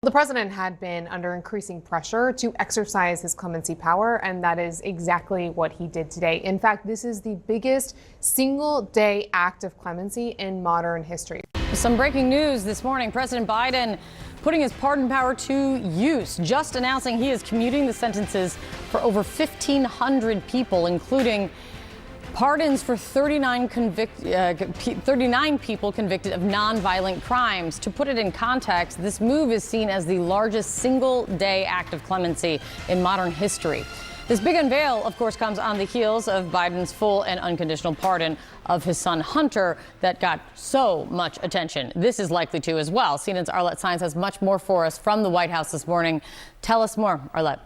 The president had been under increasing pressure to exercise his clemency power, and that is exactly what he did today. In fact, this is the biggest single-day act of clemency in modern history. Some breaking news this morning. President Biden putting his pardon power to use, just announcing he is commuting the sentences for over 1,500 people, including pardons for 39 people convicted of nonviolent crimes. To put it in context, this move is seen as the largest single-day act of clemency in modern history. This big unveil, of course, comes on the heels of Biden's full and unconditional pardon of his son Hunter that got so much attention. This is likely to as well. CNN's Arlette Saenz has much more for us from the White House this morning. Tell us more, Arlette.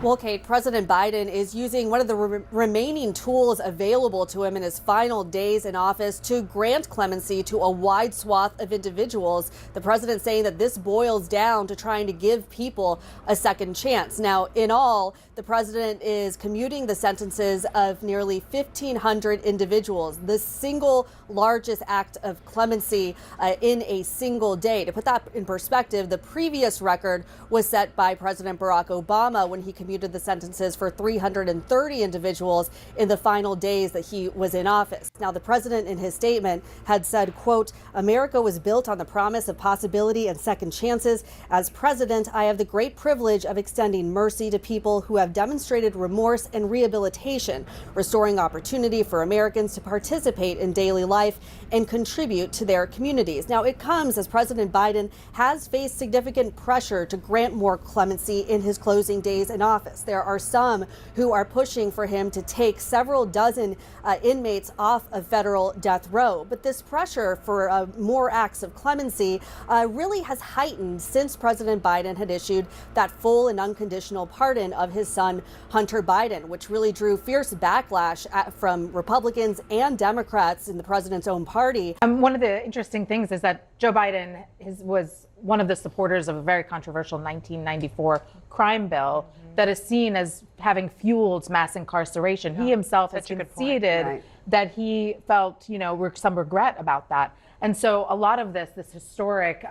Well, Kate, President Biden is using one of the remaining tools available to him in his final days in office to grant clemency to a wide swath of individuals. The president saying that this boils down to trying to give people a second chance. Now, in all, the president is commuting the sentences of nearly 1,500 individuals, the single largest act of clemency in a single day. To put that in perspective, the previous record was set by President Barack Obama when he commuted the sentences for 330 individuals in the final days that he was in office. Now, the president in his statement had said, quote, "America was built on the promise of possibility and second chances. As president, I have the great privilege of extending mercy to people who have demonstrated remorse and rehabilitation, restoring opportunity for Americans to participate in daily life and contribute to their communities." Now, it comes as President Biden has faced significant pressure to grant more clemency in his closing days in office. There are some who are pushing for him to take several dozen inmates off of federal death row. But this pressure for more acts of clemency really has heightened since President Biden had issued that full and unconditional pardon of his son, Hunter Biden, which really drew fierce backlash from Republicans and Democrats in the president's own party. One of the interesting things is that Joe Biden was one of the supporters of a very controversial 1994 crime bill that is seen as having fueled mass incarceration. He himself has conceded that he felt, some regret about that. And so a lot of this historic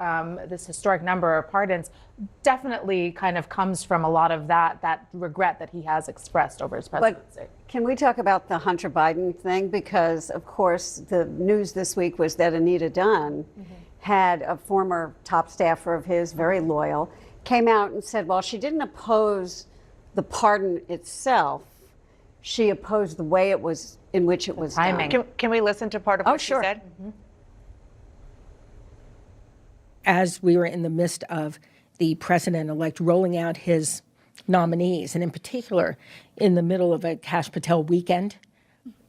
number of pardons definitely kind of comes from a lot of that regret that he has expressed over his presidency. But can we talk about the Hunter Biden thing? Because, of course, the news this week was that Anita Dunn had a former top staffer of his, very loyal, came out and said, well, she didn't oppose the pardon itself. She opposed the way in which it was done. Can we listen to part of what she said? As we were in the midst of the president-elect rolling out his nominees, and in particular in the middle of a Kash Patel weekend,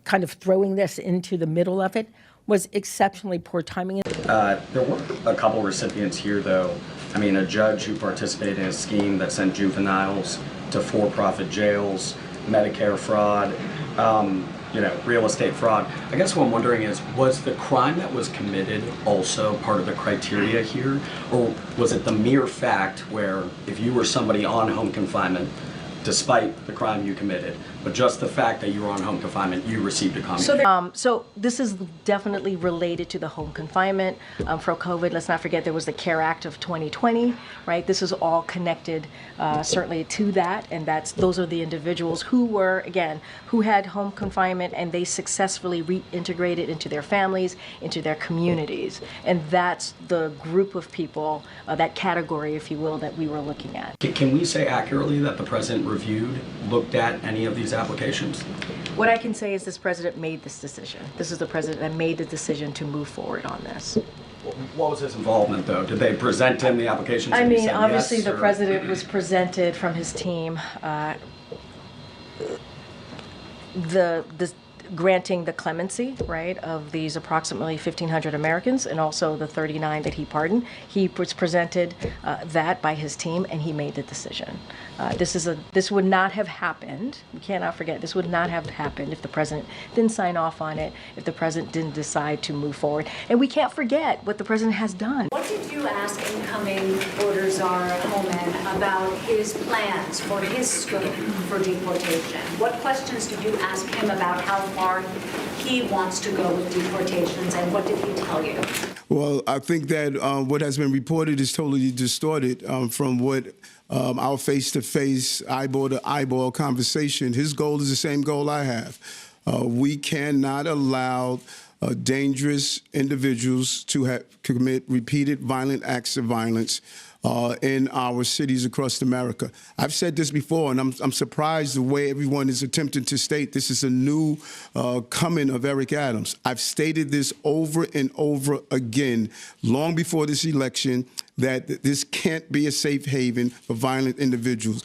kind of throwing this into the middle of it was exceptionally poor timing. There were a couple recipients here, though. I mean, a judge who participated in a scheme that sent juveniles to for-profit jails, Medicare fraud, real estate fraud. I guess what I'm wondering is, was the crime that was committed also part of the criteria here? Or was it the mere fact where if you were somebody on home confinement, despite the crime you committed, but just the fact that you were on home confinement, you received a commutation? So this is definitely related to the home confinement for COVID. Let's not forget there was the CARE Act of 2020, right? This is all connected certainly to that, and those are the individuals who had home confinement and they successfully reintegrated into their families, into their communities, and that's the group of people, that category, if you will, that we were looking at. Can we say accurately that the president looked at any of these applications? What I can say is this president made this decision. This is the president that made the decision to move forward on this. What was his involvement, though? Did they present him the applications? I mean, obviously the president was presented from his team granting the clemency, right, of these approximately 1,500 Americans and also the 39 that he pardoned. He was presented that by his team, and he made the decision. This would not have happened. We cannot forget, this would not have happened if the president didn't sign off on it, if the president didn't decide to move forward. And we can't forget what the president has done. What did you ask incoming border czar Homan about his plans for his scope for deportation? What questions did you ask him about how far he wants to go with deportations, and what did he tell you? Well, I think that what has been reported is totally distorted from what our face-to-face, eyeball-to-eyeball conversation. His goal is the same goal I have. We cannot allow dangerous individuals to commit repeated violent acts of violence in our cities across America. I've said this before, and I'm surprised the way everyone is attempting to state this is a new coming of Eric Adams. I've stated this over and over again, long before this election, that this can't be a safe haven for violent individuals.